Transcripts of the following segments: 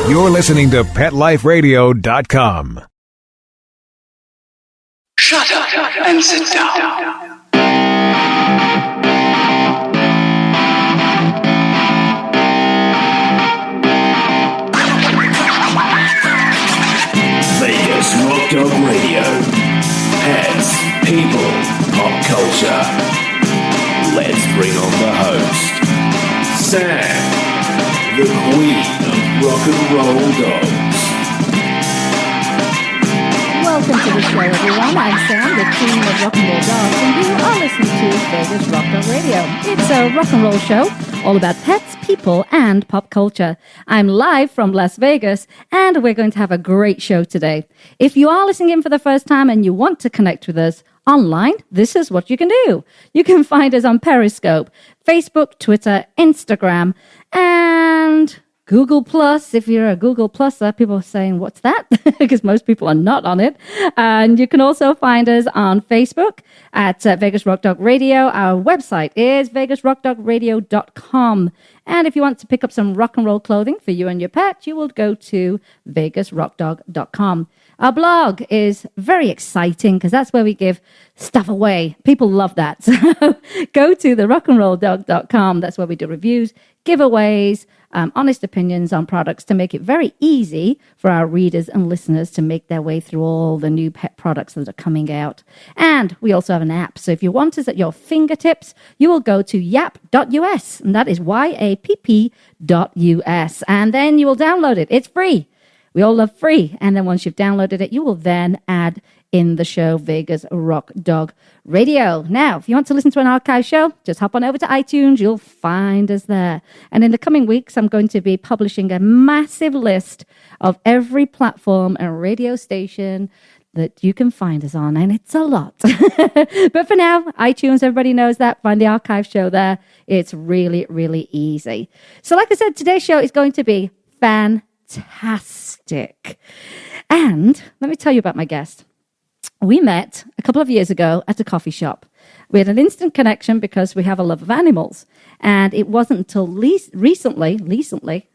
You're listening to PetLifeRadio.com. Shut up and sit down. Vegas Rock Dog Radio. Pets, people, pop culture. Let's bring on the host, Sam, the queen of rock and roll dogs. Welcome to the show, everyone. I'm Sam, the queen of rock and roll dogs, and you are listening to Vegas Rock Dog Radio. It's a rock and roll show all about pets, people, and pop culture. I'm live from Las Vegas, and we're going to have a great show today. If you are listening in for the first time and you want to connect with us online, this is what you can do. You can find us on Periscope, Facebook, Twitter, Instagram, and Google Plus. If you're a Google Pluser, people are saying, what's that? Because most people are not on it. And you can also find us on Facebook at Vegas Rock Dog Radio. Our website is vegasrockdogradio.com. And if you want to pick up some rock and roll clothing for you and your pet, you will go to vegasrockdog.com. Our blog is very exciting because that's where we give stuff away. People love that. So go to therockandrolldog.com. That's where we do reviews, giveaways, honest opinions on products to make it very easy for our readers and listeners to make their way through all the new pet products that are coming out. And we also have an app. So if you want us at your fingertips, you will go to yap.us, and that is YAPP.us. And then you will download it. It's free. We all love free. And then once you've downloaded it, you will then add in the show Vegas Rock Dog Radio. Now, if you want to listen to an archive show, just hop on over to iTunes. You'll find us there. And in the coming weeks, I'm going to be publishing a massive list of every platform and radio station that you can find us on. And it's a lot. But for now, iTunes, everybody knows that. Find the archive show there. It's really, really easy. So like I said, today's show is going to be fantastic. And let me tell you about my guest. We met a couple of years ago at a coffee shop. We had an instant connection because we have a love of animals. And it wasn't until recently,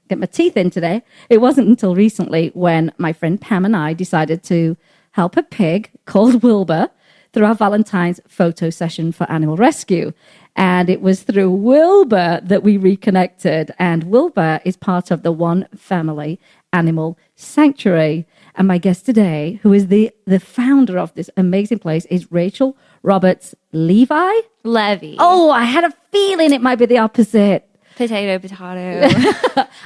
get my teeth in today, it wasn't until recently when my friend Pam and I decided to help a pig called Wilbur through our Valentine's photo session for Animal Rescue. And it was through Wilbur that we reconnected. And Wilbur is part of the One Family Animal Sanctuary. And my guest today, who is the founder of this amazing place, is Rachel Roberts-Levi. Levy. Oh, I had a feeling it might be the opposite. Potato.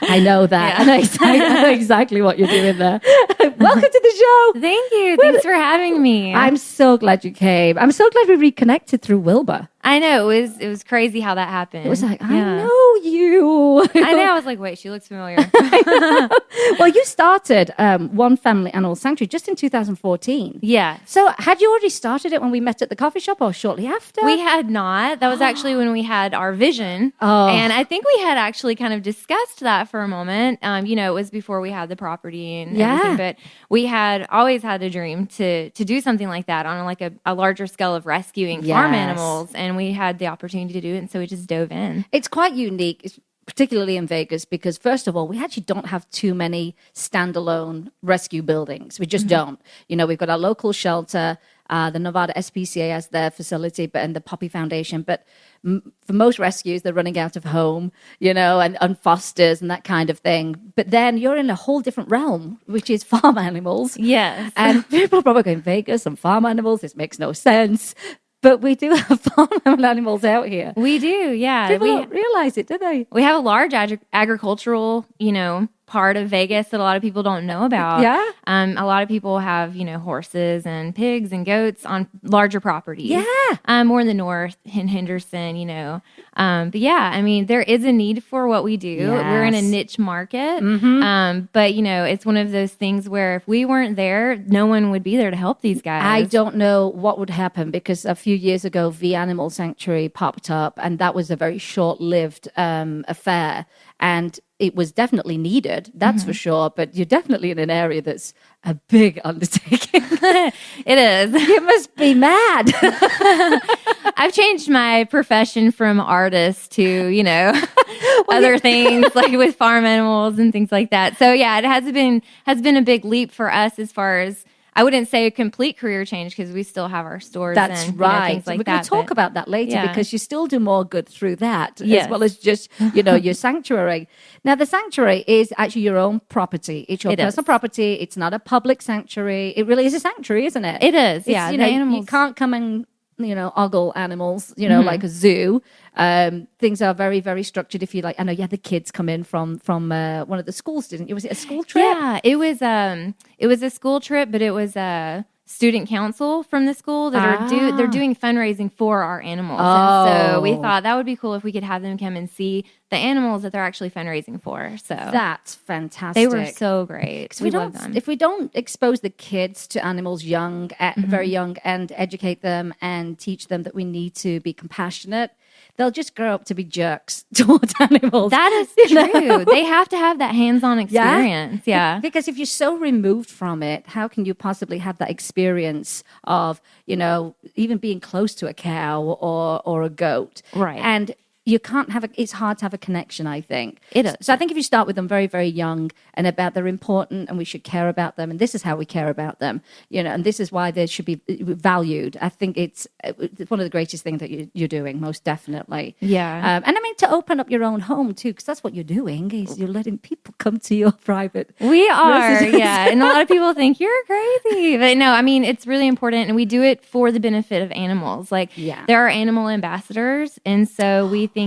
I know that. Yeah. I know exactly what you're doing there. Welcome to the show. Thank you. Thanks for having me. I'm so glad you came. I'm so glad we reconnected through Wilbur. I know. It was crazy how that happened. It was like, I know you. I know. I was like, wait, she looks familiar. Well, you started One Family Animal Sanctuary just in 2014. Yeah. So had you already started it when we met at the coffee shop or shortly after? We had not. That was actually when we had our vision. Oh. And I think we had actually kind of discussed that for a moment. It was before we had the property and everything. But we had always had a dream to do something like that on a larger scale of rescuing farm animals. And we had the opportunity to do it. And so we just dove in. It's quite unique, particularly in Vegas, because first of all, we actually don't have too many standalone rescue buildings. We just don't. We've got our local shelter, the Nevada SPCA has their facility, and the Poppy Foundation. But for most rescues, they're running out of home, and fosters and that kind of thing. But then you're in a whole different realm, which is farm animals. Yes. And people are probably going, Vegas and farm animals, this makes no sense. But we do have farm animals out here. We do, yeah. People don't realize it, do they? We have a large agricultural, part of Vegas that a lot of people don't know about. Yeah. A lot of people have, horses and pigs and goats on larger properties. Yeah. More in the north, in Henderson, But yeah, there is a need for what we do. Yes. We're in a niche market. But, it's one of those things where if we weren't there, no one would be there to help these guys. I don't know what would happen because a few years ago, the Animal Sanctuary popped up, and that was a very short-lived affair. And it was definitely needed, that's for sure. But you're definitely in an area that's a big undertaking. It is. You must be mad. I've changed my profession from artist to, other things like with farm animals and things like that. So yeah, it has been a big leap for us as far as, I wouldn't say a complete career change because we still have our stores. That's and right. Things like We're going to talk about that later because you still do more good through that as well as just, your sanctuary. Now, the sanctuary is actually your own property. It's your personal property. It's not a public sanctuary. It really is a sanctuary, isn't it? It is. It's, the animals. You can't come and ogle animals, like a zoo. Things are very, very structured. If you like, I know you had the kids come in from one of the schools, didn't you? Was it a school trip? Yeah, it was a school trip, but it was a student council from the school that they're doing fundraising for our animals. And so we thought that would be cool if we could have them come and see the animals that they're actually fundraising for. So that's fantastic. They were so great. We love them. If we don't expose the kids to animals very young, and educate them and teach them that we need to be compassionate, they'll just grow up to be jerks towards animals. That is true. They have to have that hands-on experience. Yeah. Because if you're so removed from it, how can you possibly have that experience of, even being close to a cow or a goat? Right. And you can't it's hard to have a connection, I think. It is. So I think if you start with them very, very young and about they're important and we should care about them, and this is how we care about them, and this is why they should be valued. I think it's one of the greatest things that you're doing, most definitely. Yeah. And I mean, to open up your own home too, because that's what you're doing, is you're letting people come to your private We are, residence. yeah. And a lot of people think you're crazy. But no, I mean, it's really important. And we do it for the benefit of animals. There are animal ambassadors. And so we think,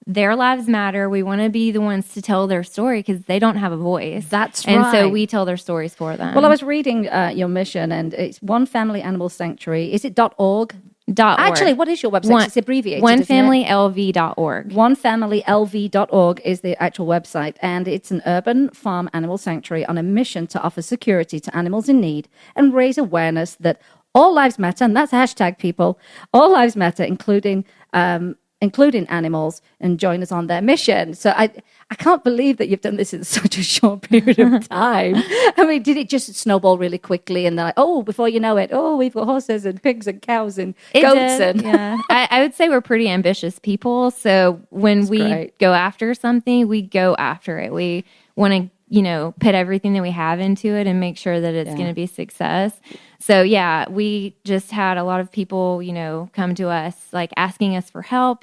their lives matter. We want to be the ones to tell their story because they don't have a voice. That's and right. So we tell their stories for them. Well, I was reading your mission, and it's One Family Animal Sanctuary. Is it .org? Actually, what is your website? It's abbreviated. OneFamilyLV.org. OneFamilyLV.org is the actual website, and it's an urban farm animal sanctuary on a mission to offer security to animals in need and raise awareness that all lives matter, and that's hashtag people. All lives matter, including animals, and join us on their mission. So I can't believe that you've done this in such a short period of time. I mean, did it just snowball really quickly? And then, before you know it, we've got horses and pigs and cows and goats. Yeah. I would say we're pretty ambitious people. So when we go after something, we go after it. We want to, put everything that we have into it and make sure that it's going to be a success. So, yeah, we just had a lot of people, come to us, asking us for help.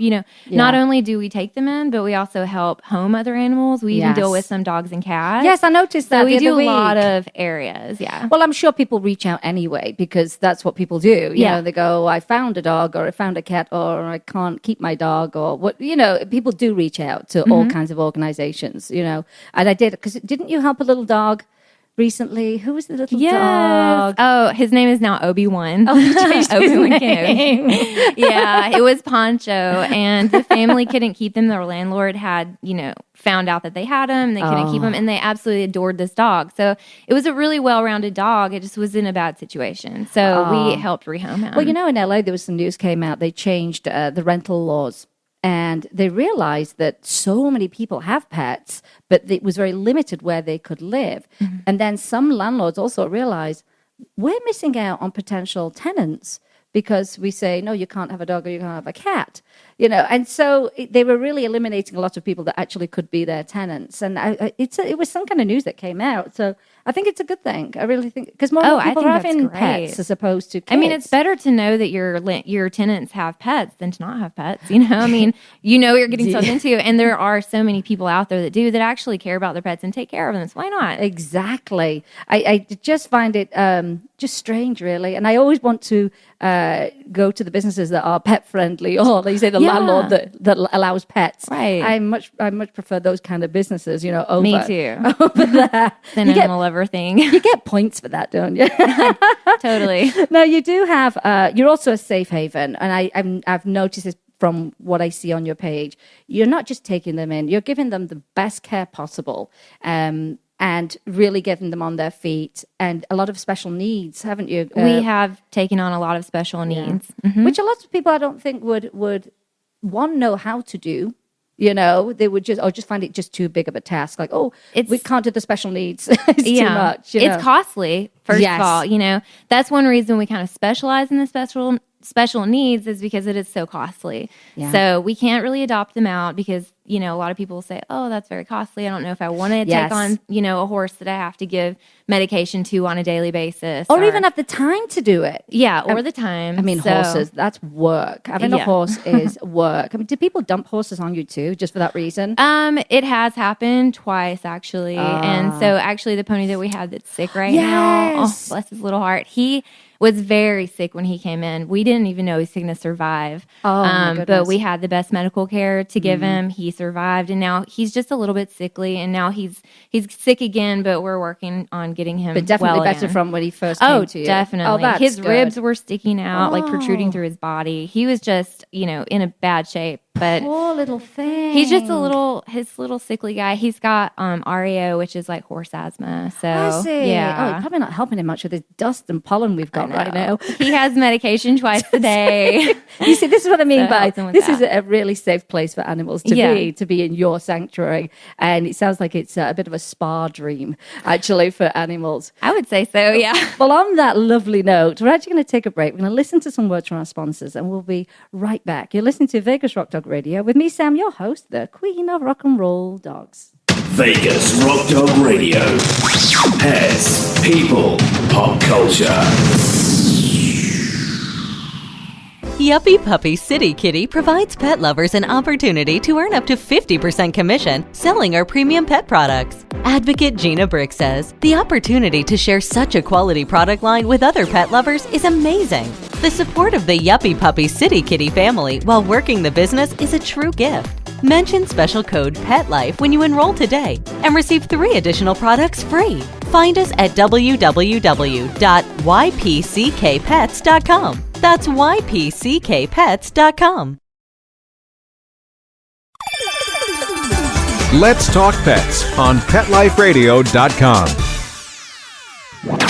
Not only do we take them in, but we also help home other animals. We even deal with some dogs and cats. Yes, I noticed that. So we do a lot of areas, Well, I'm sure people reach out anyway because that's what people do. You know, they go, I found a dog or I found a cat or I can't keep my dog or what, people do reach out to all kinds of organizations, And I did, because didn't you help a little dog recently? Who was the little dog? Oh, his name is now Obi-Wan. Obi-Wan Kenobi. Yeah, it was Poncho, and the family couldn't keep him. Their landlord had, found out that they had him. They couldn't keep him, and they absolutely adored this dog. So it was a really well-rounded dog. It just was in a bad situation. So we helped rehome him. Well, in LA, there was some news came out. They changed the rental laws. And they realized that so many people have pets, but it was very limited where they could live. And then some landlords also realized we're missing out on potential tenants because we say, no, you can't have a dog or you can't have a cat, And so they were really eliminating a lot of people that actually could be their tenants. And it was some kind of news that came out. So I think it's a good thing. I really think, because more people are having pets as opposed to kids. I mean, it's better to know that your tenants have pets than to not have pets. I mean, what you're getting yourself into, and there are so many people out there that actually care about their pets and take care of them. So why not? Exactly. I just find it just strange, really. And I always want to go to the businesses that are pet friendly, or like you say, the landlord that allows pets. Right. I much prefer those kind of businesses. Over me too. Over there, an animal lover thing. You get points for that, don't you? Totally. No, you do have. You're also a safe haven, and I've noticed this from what I see on your page. You're not just taking them in; you're giving them the best care possible. And really getting them on their feet, and a lot of special needs, haven't you? We have taken on a lot of special needs, which a lot of people I don't think would one know how to do, They would just find it just too big of a task. Like, we can't do the special needs. It's too much. It's costly, first of all. That's one reason we kind of specialize in the special needs is because it is so costly. Yeah. So we can't really adopt them out because, a lot of people will say, oh, that's very costly. I don't know if I want to take on, a horse that I have to give medication to on a daily basis. Or even have the time to do it. Yeah, or the time. Horses, that's work. Having a horse is work. Do people dump horses on you too, just for that reason? It has happened twice, actually. And so actually the pony that we have that's sick right now, bless his little heart, he was very sick when he came in. We didn't even know he was going to survive. My goodness. But we had the best medical care to give him. He survived, and now he's just a little bit sickly, and now he's sick again, but we're working on getting him definitely better from when he first came to you. Definitely. His ribs were sticking out, like protruding through his body. He was just, in a bad shape. But poor little thing. He's just his little sickly guy. He's got REO, which is like horse asthma. So I see. Yeah. It's probably not helping him much with the dust and pollen we've got right now. He has medication twice a day. You see, this is what I mean by this is a really safe place for animals to be in your sanctuary. And it sounds like it's a bit of a spa dream, actually, for animals. I would say so, yeah. Well, on that lovely note, we're actually going to take a break. We're going to listen to some words from our sponsors, and we'll be right back. You're listening to Vegas Rock Dog Radio with me, Sam, your host, the queen of rock and roll dogs. Vegas Rock Dog Radio. Pets, people, pop culture. Yuppie Puppy City Kitty provides pet lovers an opportunity to earn up to 50% commission selling our premium pet products. Advocate Gina Brick says, the opportunity to share such a quality product line with other pet lovers is amazing. The support of the Yuppie Puppy City Kitty family while working the business is a true gift. Mention special code PETLIFE when you enroll today and receive 3 additional products free. Find us at www.ypckpets.com. That's ypckpets.com. Let's Talk Pets on PetLifeRadio.com.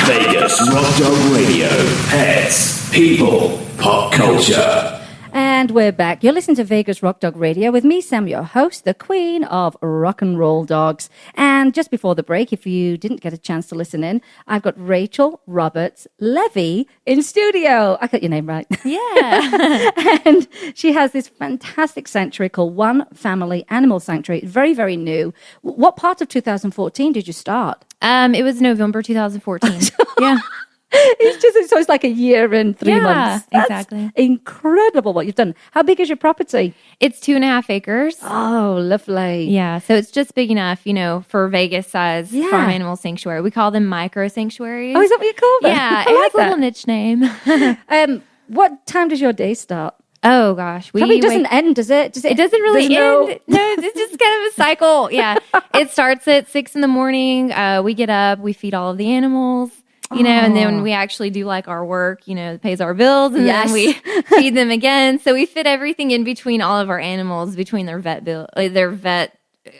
Vegas Rock Dog Radio. Pets, people, pop culture. And we're back. You're listening to Vegas Rock Dog Radio with me, Sam, your host, the queen of rock and roll dogs. And just before the break, if you didn't get a chance to listen in, I've got Rachel Roberts-Levi in studio. I got your name right. Yeah. And she has this fantastic sanctuary called One Family Animal Sanctuary. Very, very new. What part of 2014 did you start? It was November 2014. Yeah. It's like a year and 3 months. That's exactly. Incredible what you've done. How big is your property? It's 2.5 acres. Oh, lovely. Yeah, so it's just big enough, for Vegas size farm animal sanctuary. We call them micro sanctuaries. Oh, is that what you call them? Yeah, it has a little niche name. What time does your day start? Oh gosh, probably doesn't end, does it? It doesn't really end. No, it's just kind of a cycle. Yeah, it starts at 6 a.m. We get up, we feed all of the animals. And then we actually do like our work, that pays our bills, and then we feed them again. So we fit everything in between all of our animals, between their vet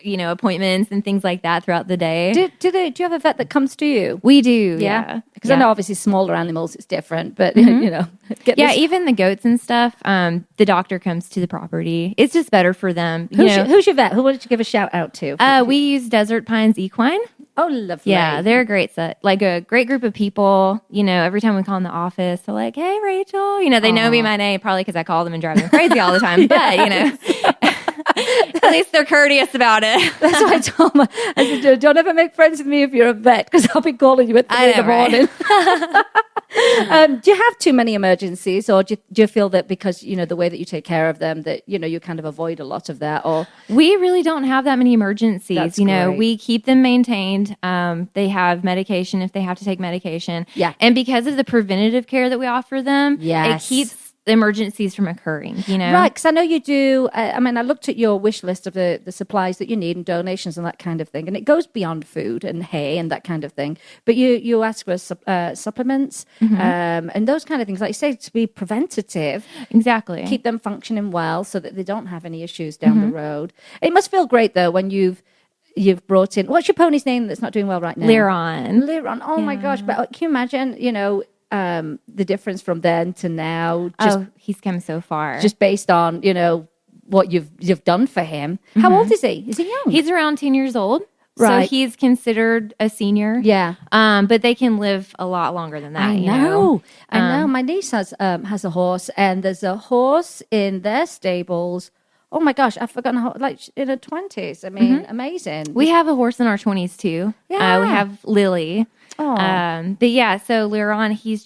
appointments and things like that throughout the day. Do you have a vet that comes to you? We do, yeah. Because I know obviously smaller animals it's different, but even the goats and stuff. The doctor comes to the property. It's just better for them. Who's your vet? Who would you give a shout out to? We use Desert Pines Equine. Oh, lovely. Yeah, they're a great set. Like a great group of people. Every time we call in the office, they're like, hey, Rachel. They know me by name, probably because I call them and drive them crazy all the time. But, at least they're courteous about it. That's what I told them. I said, don't ever make friends with me if you're a vet, because I'll be calling you at 3 in the morning. Do you have too many emergencies, or do you feel that because, the way that you take care of them, that, you kind of avoid a lot of that? Or we really don't have that many emergencies. That's great. We keep them maintained. They have medication if they have to take medication. Yeah. And because of the preventative care that we offer them, it keeps the emergencies from occurring, Right, because I know you do. I looked at your wish list of the supplies that you need and donations and that kind of thing, and it goes beyond food and hay and that kind of thing. But you ask for supplements and those kind of things, like you say, to be preventative. Exactly. Keep them functioning well so that they don't have any issues down the road. It must feel great, though, when you've brought in... What's your pony's name that's not doing well right now? Liron. Oh, my gosh. But can you imagine, the difference from then to now? He's come so far. Just based on, what you've done for him. How old is he? Is he young? He's around 10 years old. Right. So he's considered a senior. Yeah. But they can live a lot longer than that. I know. My niece has a horse, and there's a horse in their stables. Oh my gosh, I've forgotten how, like in her 20s. I mean, amazing. We have a horse in our 20s too. Yeah. We have Lily. Oh. But yeah, so Liron, he's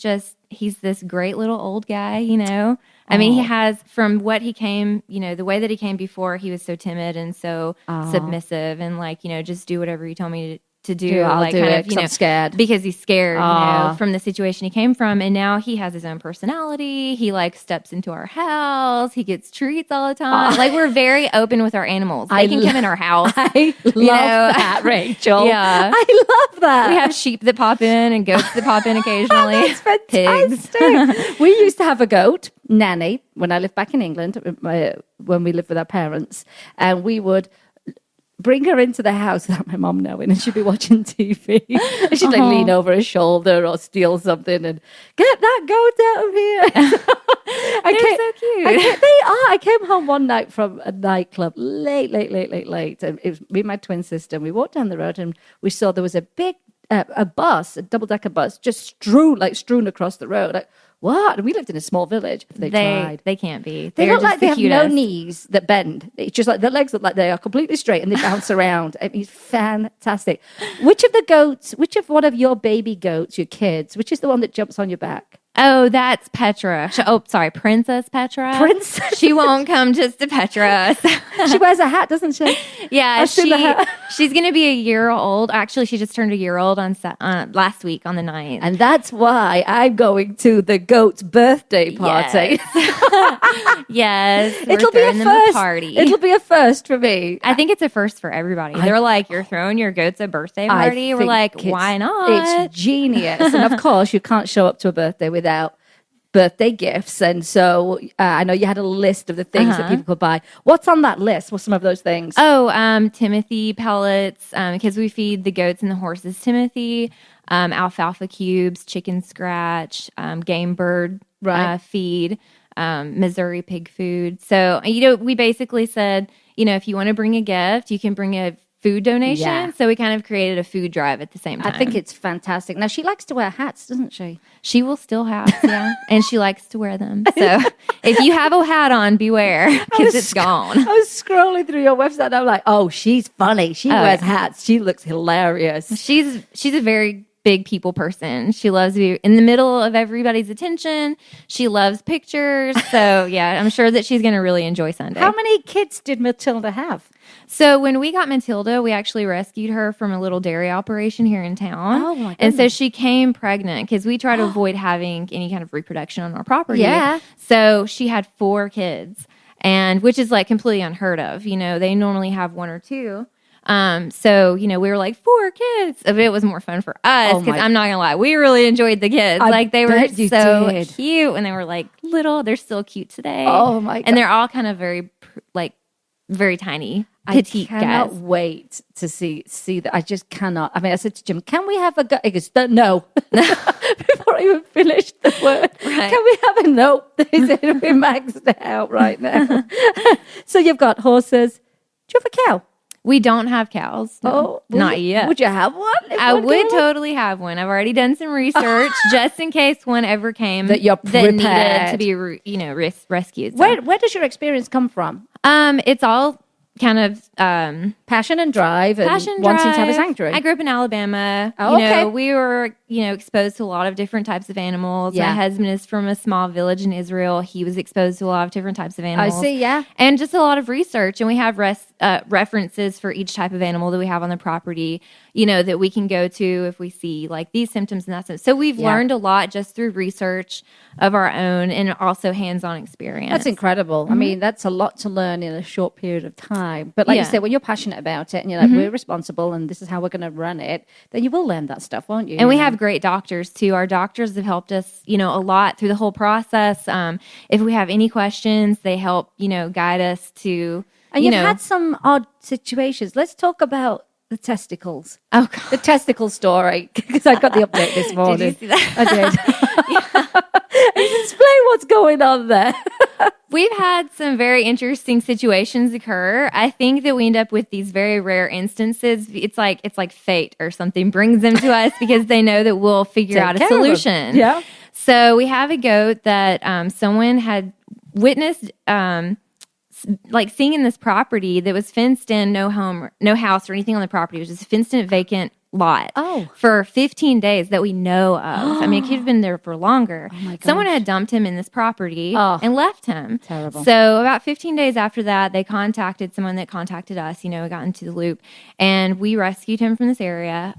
this great little old guy, you know. I mean, he has, from what he came, you know, the way that he came before, he was so timid and so submissive and like, you know, just do whatever you told me to do. I'll like do kind it of, you know, I'm scared. because he's scared, you know, from the situation he came from. And now he has his own personality. He like steps into our house. He gets treats all the time. Like we're very open with our animals. They can come in our house. I love that, Rachel. Yeah. I love that. We have sheep that pop in and goats that pop in occasionally. That's fantastic. We used to have a goat, Nanny, when I lived back in England, when we lived with our parents, and we would bring her into the house without my mom knowing, and she'd be watching TV. And she'd like lean over her shoulder or steal something and get that goat out of here. They're so cute. They are. I came home one night from a nightclub late. And it was me and my twin sister. And we walked down the road and we saw there was a big a double-decker bus, just strewn across the road. Like, what? And we lived in a small village. They tried. They can't be. They They're look just like they have cutest. no knees that bend. It's just like their legs look like they are completely straight and they bounce around. I mean, it's fantastic. Which of one of your baby goats, your kids, which is the one that jumps on your back? Oh, that's Petra. Princess Petra. Princess. She won't come just to Petra. She wears a hat, doesn't she? Yeah, I've seen the hat. she's going to be a year old. Actually, she just turned a year old on last week on the 9th. And that's why I'm going to the goat's birthday party. Yes. It'll be a first. Party. It'll be a first for me. I think it's a first for everybody. They're like, you're throwing your goats a birthday party? We're like, why not? It's genius. And of course, you can't show up to a birthday without birthday gifts. And so I know you had a list of the things that people could buy. What's on that list? What's some of those things? Oh, Timothy pellets, because we feed the goats and the horses Timothy, alfalfa cubes, chicken scratch, game bird feed, Missouri pig food. So, you know, we basically said, you know, if you want to bring a gift, you can bring a food donation. Yeah. So we kind of created a food drive at the same time. I think it's fantastic. Now, she likes to wear hats, doesn't she? She will still have, yeah. And she likes to wear them. So if you have a hat on, beware, because it's gone. I was scrolling through your website and I'm like, oh, she's funny. She wears hats. She looks hilarious. She's a very big people person. She loves to be in the middle of everybody's attention. She loves pictures. So yeah, I'm sure that she's going to really enjoy Sunday. How many kids did Matilda have? So when we got Matilda, we actually rescued her from a little dairy operation here in town. Oh my goodness. And so she came pregnant because we try to avoid having any kind of reproduction on our property. Yeah. So she had 4 kids, and which is like completely unheard of. You know, they normally have 1 or 2. So, you know, we were like 4 kids. It was more fun for us because I'm not gonna lie, we really enjoyed the kids. Like they were so cute and they were like little. They're still cute today. Oh my God. And they're all kind of very tiny, petite guys. I cannot wait to see that. I just cannot. I mean, I said to Jim, can we have a go? He goes, no. Before I even finished the word. Right. Can we have a nope? They said we're maxed out right now. So you've got horses. Do you have a cow? We don't have cows. No, not yet. Would you have one? I would totally have one. I've already done some research just in case one ever came that needed to be, you know, rescued. So. Where does your experience come from? It's all kind of passion and drive and wanting to have a sanctuary. I grew up in Alabama. Oh, you know, we were, you know, exposed to a lot of different types of animals. Yeah. My husband is from a small village in Israel. He was exposed to a lot of different types of animals. I see, yeah. And just a lot of research. And we have references for each type of animal that we have on the property, you know, that we can go to if we see like these symptoms and that symptom. So we've learned a lot just through research of our own and also hands-on experience. That's incredible. I mean, that's a lot to learn in a short period of time. But like you said, when you're passionate about it and you're like, we're responsible and this is how we're going to run it, then you will learn that stuff, won't you? And we have great doctors too. Our doctors have helped us, you know, a lot through the whole process. If we have any questions, they help, you know, guide us to, and you've had some odd situations. Let's talk about the testicles. Oh, God. The testicle story, because I got the update this morning. Did you see that? I did. Explain what's going on there. We've had some very interesting situations occur. I think that we end up with these very rare instances. It's like fate or something brings them to us because they know that we'll figure out a solution. Yeah. So we have a goat that someone had witnessed seeing in this property that was fenced in, no house or anything on the property. It was just a fenced in vacant lot for 15 days that we know of. I mean, it could have been there for longer. Oh my gosh. Someone had dumped him in this property and left him. Terrible. So about 15 days after that, they contacted someone that contacted us. We got into the loop and we rescued him from this area.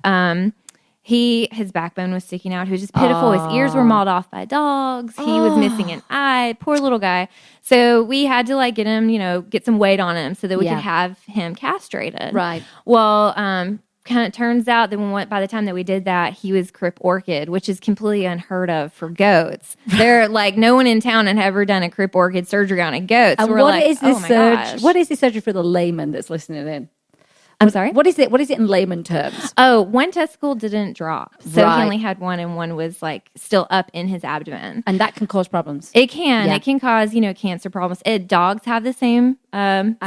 His backbone was sticking out. He was just pitiful. His ears were mauled off by dogs. He was missing an eye. Poor little guy. So we had to get him, get some weight on him so that we could have him castrated. Right. Well, kind of turns out that by the time that we did that, he was Crip Orchid, which is completely unheard of for goats. They're no one in town had ever done a Crip Orchid surgery on a goat. So and we're what is this gosh. What is this surgery for the layman that's listening in? I'm sorry? What is it in layman terms? Oh, one testicle didn't drop. So Right. he only had one and one was still up in his abdomen. And that can cause problems. It can. Yeah. It can cause, cancer problems. Dogs have the same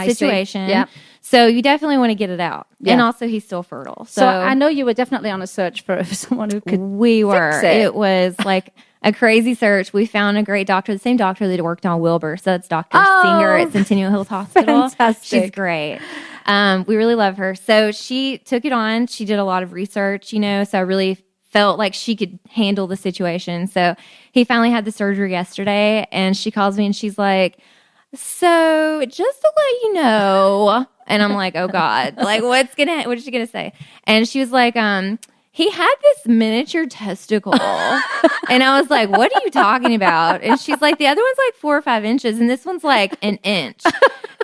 situation. Yeah. So you definitely want to get it out. Yeah. And also he's still fertile. So I know you were definitely on a search for someone who could We were. fix it. It was a crazy search. We found a great doctor, the same doctor that worked on Wilbur. So that's Dr. Singer at Centennial Hills Hospital. Fantastic. She's great. We really love her. So she took it on. She did a lot of research, so I really felt like she could handle the situation. So he finally had the surgery yesterday, and she calls me and she's like, so just to let you know, and I'm like, oh God, what is she gonna say? And she was like, he had this miniature testicle. And I was like, what are you talking about? And she's like, the other one's 4 or 5 inches, and this one's an inch.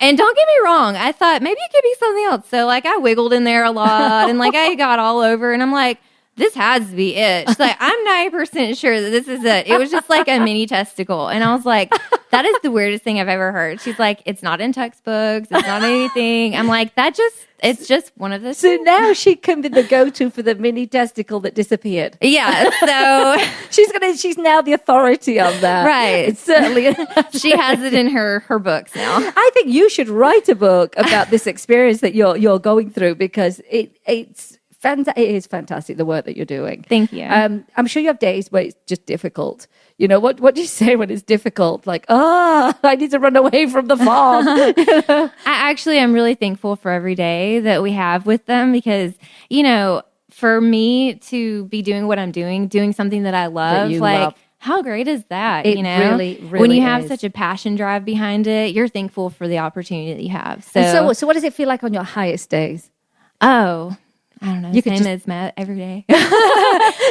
And don't get me wrong, I thought maybe it could be something else. So I wiggled in there a lot and I got all over, and I'm like, this has to be it. She's like, I'm 90% sure that this is it. It was just a mini testicle. And I was like, that is the weirdest thing I've ever heard. She's like, it's not in textbooks. It's not anything. I'm like, it's just one of those So things. now she can be the go-to for the mini testicle that disappeared. Yeah. So She's now the authority on that. Right. It's certainly. she has it in her books now. I think you should write a book about this experience that you're going through because it is fantastic, the work that you're doing. Thank you. I'm sure you have days where it's just difficult. What do you say when it's difficult? I need to run away from the farm. I'm really thankful for every day that we have with them because, for me to be doing what I'm doing something that I love, you love. How great is that? It really, really when you have is. such a passion drive behind it, you're thankful for the opportunity that you have. So what does it feel like on your highest days? Oh, I don't know. You could same just- as Matt every day. You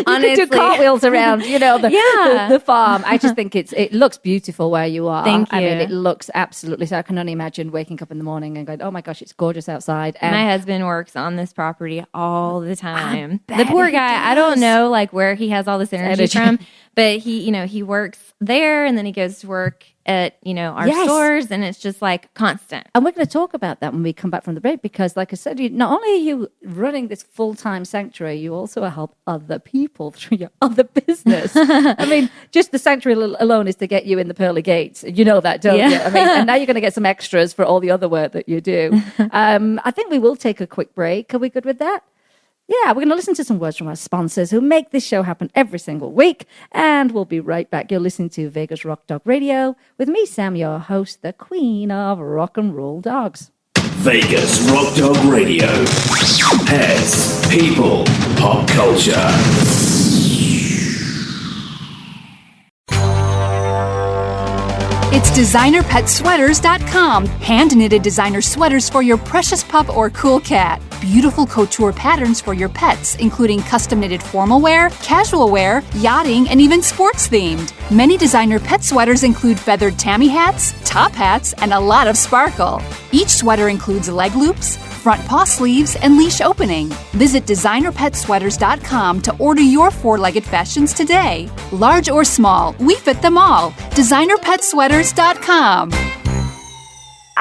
could do cartwheels around, the farm. I just think it looks beautiful where you are. Thank I mean, you. it looks absolutely. So I can only imagine waking up in the morning and going, "Oh my gosh, it's gorgeous outside." And My husband works on this property all the time. bet The poor he guy, I don't does. know where he has all this energy from, but he works there and then he goes to work at, our Yes. stores, and it's just constant. And we're going to talk about that when we come back from the break because, like I said, not only are you running this full-time sanctuary, you also help other people through your other business. I mean, just the sanctuary alone is to get you in the pearly gates. You know that, don't you? I mean, and now you're going to get some extras for all the other work that you do. I think we will take a quick break. Are we good with that? Yeah, we're going to listen to some words from our sponsors who make this show happen every single week. And we'll be right back. You're listening to Vegas Rock Dog Radio with me, Sam, your host, the queen of rock and roll dogs. Vegas Rock Dog Radio. Pets, people, pop culture. It's designerpetsweaters.com. Hand-knitted designer sweaters for your precious pup or cool cat. Beautiful couture patterns for your pets, including custom-knitted formal wear, casual wear, yachting, and even sports-themed. Many designer pet sweaters include feathered tammy hats, top hats, and a lot of sparkle. Each sweater includes leg loops, front paw sleeves, and leash opening. Visit designerpetsweaters.com to order your four-legged fashions today. Large or small, we fit them all. designerpetsweaters.com.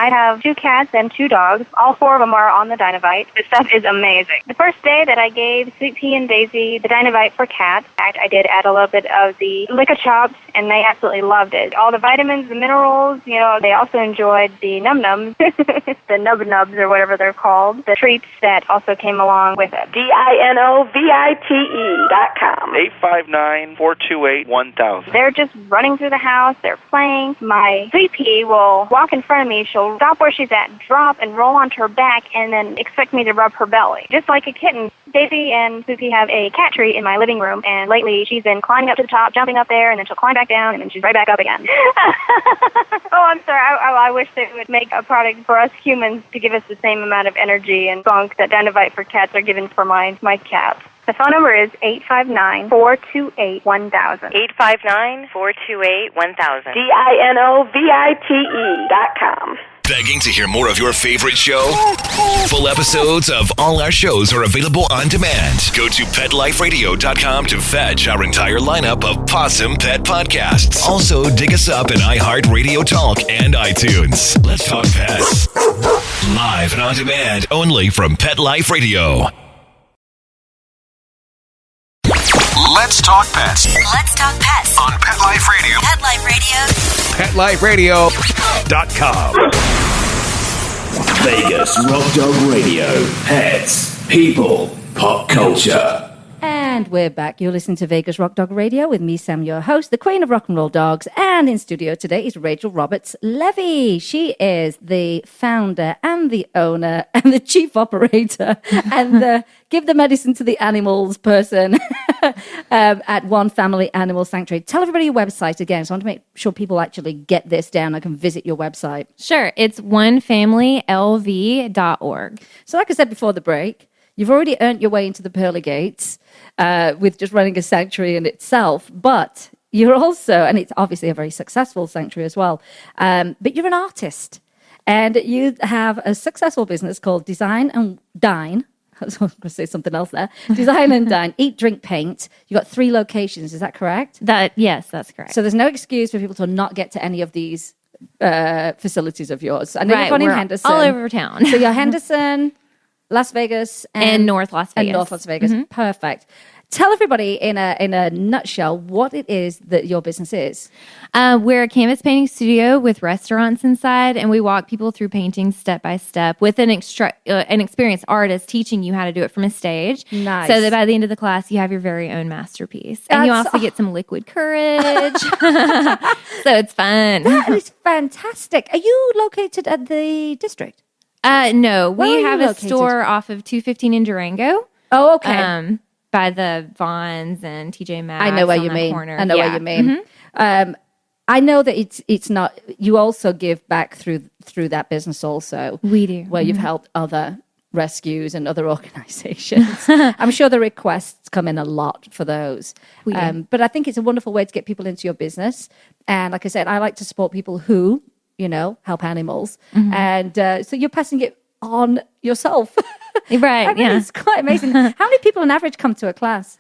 I have 2 cats and 2 dogs. All 4 of them are on the Dynavite. This stuff is amazing. The first day that I gave Sweet Pea and Daisy the Dynavite for cats, I did add a little bit of the Lick Chops, and they absolutely loved it. All the vitamins, the minerals, they also enjoyed the num-nums, the nub-nubs or whatever they're called, the treats that also came along with it. DINOVITE.com. 859-428-1000. They're just running through the house. They're playing. My Sweet Pea will walk in front of me. She'll stop where she's at, drop, and roll onto her back, and then expect me to rub her belly, just like a kitten. Daisy and Sweet Pea have a cat tree in my living room, and lately she's been climbing up to the top, jumping up there, and then she'll climb back down, and then she's right back up again. Oh, I'm sorry. I wish they would make a product for us humans to give us the same amount of energy and funk that Dynavite for cats are given for my cats. The phone number is 859-428-1000. 859-428-1000. DINOVITE.com. Begging to hear more of your favorite show? Full episodes of all our shows are available on demand. Go to PetLifeRadio.com to fetch our entire lineup of Possum Pet podcasts. Also, dig us up in iHeartRadio Talk and iTunes. Let's Talk Pets. Live and on demand only from Pet Life Radio. Let's Talk Pets. Let's Talk Pets. On Pet Life Radio. Pet Life Radio. PetLifeRadio.com. Vegas Rock Dog Radio. Pets, people, pop culture. And we're back. You're listening to Vegas Rock Dog Radio with me, Sam, your host, the queen of rock and roll dogs. And in studio today is Rachel Roberts-Levi. She is the founder and the owner and the chief operator and the give the medicine to the animals person at One Family Animal Sanctuary. Tell everybody your website again. So I want to make sure people actually get this down. I can visit your website. Sure. It's onefamilylv.org. So like I said before the break, you've already earned your way into the pearly gates with just running a sanctuary in itself, but you're also, and it's obviously a very successful sanctuary as well, but you're an artist, and you have a successful business called Design and Dine. I was going to say something else there. Design and Dine, Eat, Drink, Paint. You've got 3 locations, is that correct? Yes, that's correct. So there's no excuse for people to not get to any of these facilities of yours. I know you've gone in Henderson. All over town. So you're Henderson, Las Vegas, and North Las Vegas. And North Las Vegas. Mm-hmm. Perfect. Tell everybody in a nutshell what it is that your business is. We're a canvas painting studio with restaurants inside, and we walk people through painting step by step with an experienced artist teaching you how to do it from a stage. Nice. So that by the end of the class, you have your very own masterpiece. And you also get some liquid courage. So it's fun. That is fantastic. Are you located at the district? No, Where we are have you a located? store off of 215 in Durango. Oh, okay. By the Vons and TJ Maxx. I know where on you that mean. corner. I know where you mean. Mm-hmm. I know that it's not. You also give back through that business also. We do. Where you've helped other rescues and other organizations. I'm sure the requests come in a lot for those. We do. But I think it's a wonderful way to get people into your business. And like I said, I like to support people who, help animals. Mm-hmm. And so you're passing it on yourself. Right, yeah. It's quite amazing. How many people on average come to a class?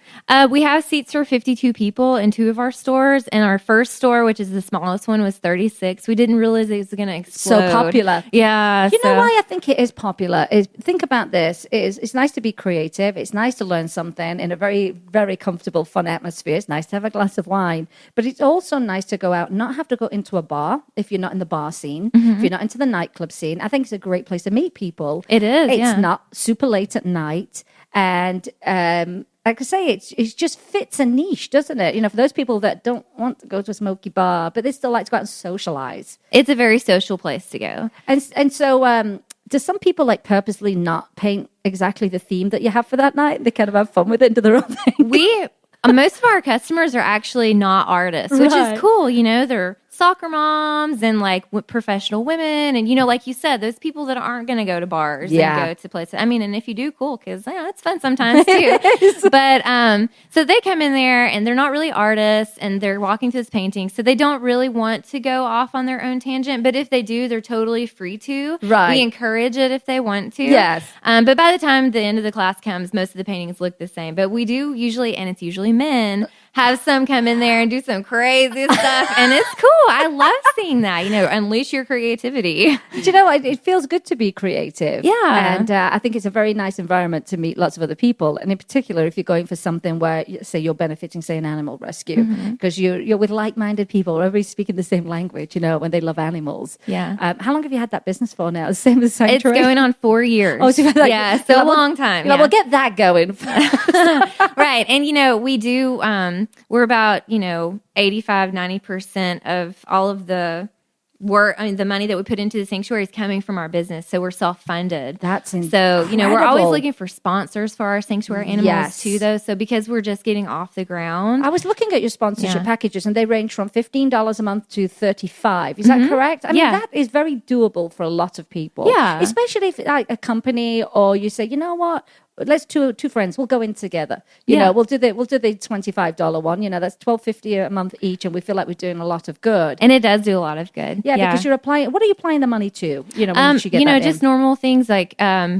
We have seats for 52 people in 2 of our stores. And our first store, which is the smallest one, was 36. We didn't realize it was going to explode. So popular. Yeah. You know why I think it is popular? Think about this. It's nice to be creative. It's nice to learn something in a very, very comfortable, fun atmosphere. It's nice to have a glass of wine. But it's also nice to go out and not have to go into a bar if you're not in the bar scene, if you're not into the nightclub scene. I think it's a great place to meet people. It is, It's not super late at night, and like I say, it just fits a niche, doesn't it? For those people that don't want to go to a smoky bar, but they still like to go out and socialize. It's a very social place to go. And so, do some people purposely not paint exactly the theme that you have for that night? They kind of have fun with it and do their own thing. Most of our customers are actually not artists, which is cool. They're soccer moms and professional women. And, like you said, those people that aren't going to go to bars and go to places. I mean, and if you do, cool, because it's fun sometimes too. But so they come in there and they're not really artists and they're walking through this painting. So they don't really want to go off on their own tangent. But if they do, they're totally free to. Right. We encourage it if they want to. Yes. But by the time the end of the class comes, most of the paintings look the same. But we do usually, and it's usually men, have some come in there and do some crazy stuff. And it's cool. I love seeing that, unleash your creativity. It feels good to be creative. Yeah. And I think it's a very nice environment to meet lots of other people. And in particular, if you're going for something where, say, you're benefiting, say, an animal rescue, because you're with like-minded people, everybody's speaking the same language, when they love animals. Yeah. How long have you had that business for now? Same as Sanctuary? It's going on 4 years. Oh, so a long time. We'll get that going. Right. And, we do, we're about, 85, 90% of all of the work, the money that we put into the sanctuary is coming from our business. So we're self-funded. That's incredible. So, we're always looking for sponsors for our sanctuary animals too, though. So because we're just getting off the ground. I was looking at your sponsorship packages and they range from $15 a month to $35. Is that correct? I mean, that is very doable for a lot of people. Yeah. Especially if like a company or you say, you know what? Let's two friends. We'll go in together. We'll do the $25 one. That's $12.50 a month each, and we feel like we're doing a lot of good. And it does do a lot of good. Yeah, because you're applying. What are you applying the money to? When you get that just normal things like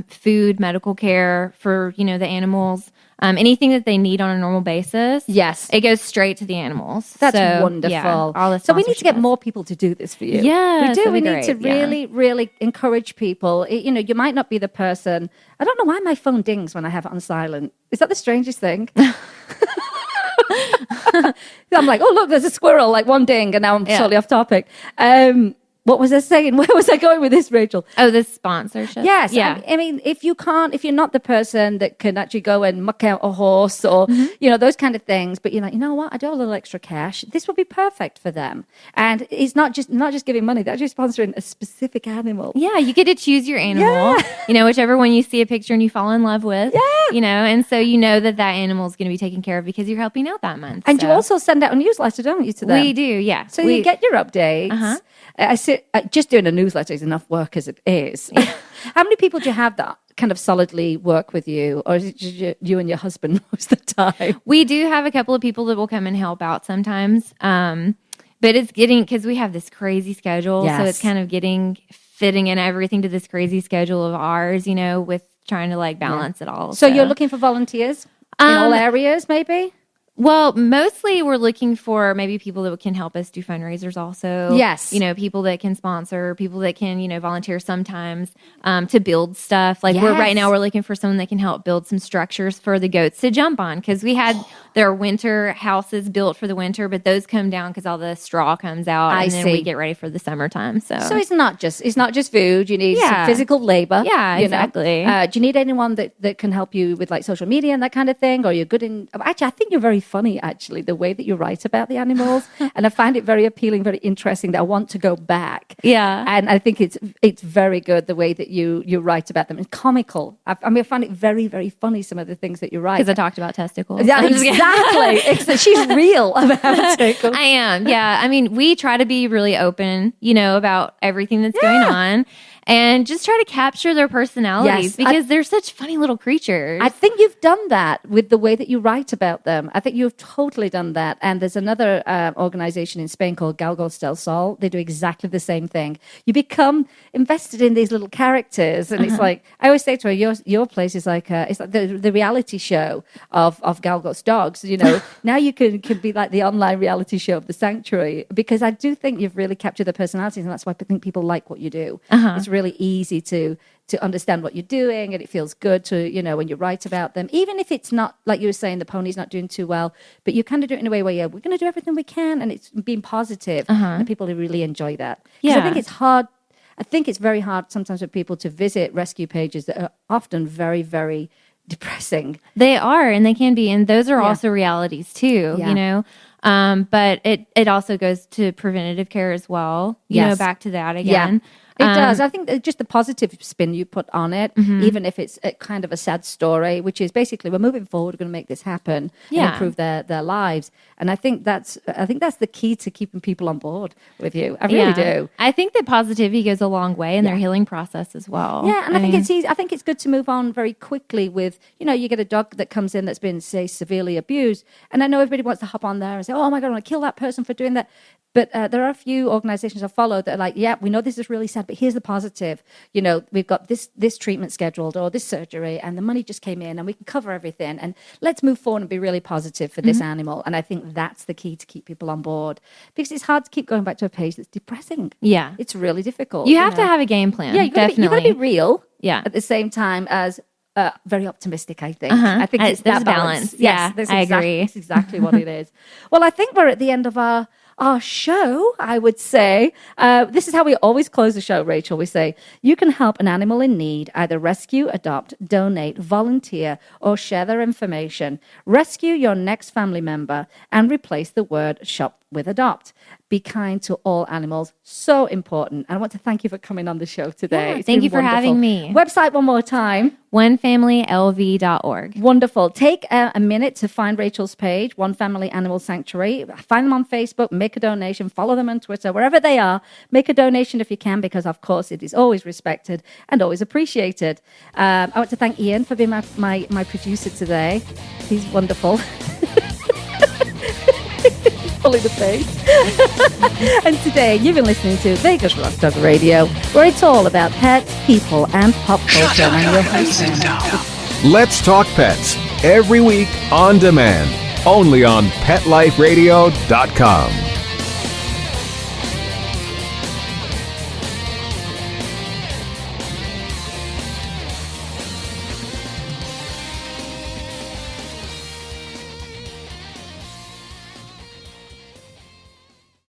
food, medical care for the animals. Anything that they need on a normal basis. Yes. It goes straight to the animals. That's wonderful. Yeah, so we need to get more people to do this for you. Yeah, we do. We need to really, really encourage people. You might not be the person. I don't know why my phone dings when I have it on silent. Is that the strangest thing? I'm like, oh, look, there's a squirrel, like one ding, and now I'm totally off topic. What was I saying? Where was I going with this, Rachel? Oh, the sponsorship. Yes. Yeah. I mean, if you're not the person that can actually go and muck out a horse or, those kind of things, but you're like, you know what? I do have a little extra cash. This would be perfect for them. And it's not just giving money. They're actually sponsoring a specific animal. Yeah. You get to choose your animal, whichever one you see a picture and you fall in love with, and so that animal is going to be taken care of because you're helping out that month. And you also send out a newsletter, don't you, to them? We do. Yeah. So you get your updates. Just doing a newsletter is enough work as it is. How many people do you have that kind of solidly work with you, or is it just you and your husband most of the time? We do have a couple of people that will come and help out sometimes, but it's because we have this crazy schedule, so it's kind of fitting in everything to this crazy schedule of ours, with trying to balance it all. So you're looking for volunteers in all areas, maybe? Well, mostly we're looking for maybe people that can help us do fundraisers also. Yes. People that can sponsor, people that can, volunteer sometimes to build stuff. Right now we're looking for someone that can help build some structures for the goats to jump on, because we had their winter houses built for the winter, but those come down because all the straw comes out and then we get ready for the summertime. So it's not just food. You need some physical labor. Yeah, exactly. Do you need anyone that can help you with social media and that kind of thing? Or you're good in, actually, I think you're very funny, actually, the way that you write about the animals. And I find it very appealing, very interesting, that I want to go back. Yeah. And I think it's very good the way that you write about them. It's comical. I find it very, very funny, some of the things that you write. Because I talked about testicles. Yeah, exactly. She's real about testicles. I am, yeah. I mean, we try to be really open, about everything that's going on. And just try to capture their personalities because they're such funny little creatures. I think you've done that with the way that you write about them. I think you've totally done that. And there's another organization in Spain called Galgos del Sol. They do exactly the same thing. You become invested in these little characters. And it's like, I always say to her, your place is like, it's like the reality show of Galgos dogs. Now you can be like the online reality show of the sanctuary, because I do think you've really captured the personalities. And that's why I think people like what you do. It's really easy to understand what you're doing, and it feels good to, when you write about them, even if it's not, like you were saying, the pony's not doing too well, but you kind of do it in a way where, we're going to do everything we can, and it's being positive, and people really enjoy that. Because I think it's hard. I think it's very hard sometimes for people to visit rescue pages that are often very, very depressing. They are, and they can be, and those are also realities too, but it also goes to preventative care as well, back to that again. It does. I think just the positive spin you put on it, even if it's a kind of a sad story, which is basically, we're moving forward, we're going to make this happen and improve their lives. And I think that's the key to keeping people on board with you. I really do. I think that positivity goes a long way in their healing process as well. Yeah, and I think it's easy. I think it's good to move on very quickly with, you get a dog that comes in that's been, say, severely abused. And I know everybody wants to hop on there and say, oh my God, I want to kill that person for doing that. But there are a few organizations I follow that are like, yeah, we know this is really sad, but here's the positive. You know, we've got this treatment scheduled or this surgery, and the money just came in, and we can cover everything. And let's move forward and be really positive for this animal. And I think that's the key to keep people on board, because it's hard to keep going back to a page that's depressing. Yeah. It's really difficult. You have to have a game plan. Yeah, you've got to be real. Yeah. At the same time as very optimistic, I think. I think it's that balance. Yes, I agree. That's exactly what it is. Well, I think we're at the end of our show, I would say. This is how we always close the show, Rachel. We say, you can help an animal in need, either rescue, adopt, donate, volunteer, or share their information. Rescue your next family member and replace the word shop with adopt. Be kind to all animals. So important. And I want to thank you for coming on the show today. Yeah, thank you for having me. Website one more time. OneFamilyLV.org. Wonderful. Take a minute to find Rachel's page, One Family Animal Sanctuary. Find them on Facebook, make a donation, follow them on Twitter, wherever they are. Make a donation if you can, because, of course, it is always respected and always appreciated. I want to thank Ian for being my producer today. He's wonderful. Pulling the face. And today you've been listening to Vegas Rock Dog Radio, where it's all about pets, people, and pop culture. And I'm your host, Let's Talk Pets, every week on demand, only on PetLifeRadio.com.